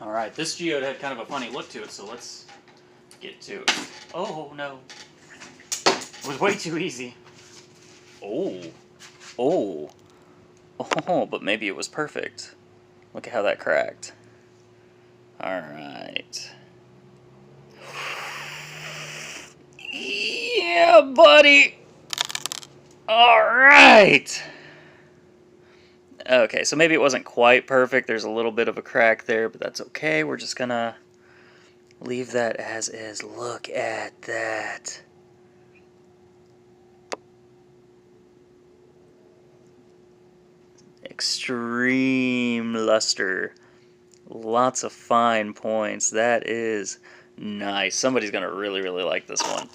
Alright, this geode had kind of a funny look to it, so let's get to it. Oh, no. It was way too easy. Oh. Oh. Oh, but maybe it was perfect. Look at how that cracked. Alright. Yeah, buddy! Alright! Okay, so maybe it wasn't quite perfect. There's a little bit of a crack there, but that's okay. We're just gonna leave that as is. Look at that. Extreme luster. Lots of fine points. That is nice. Somebody's gonna really, really like this one.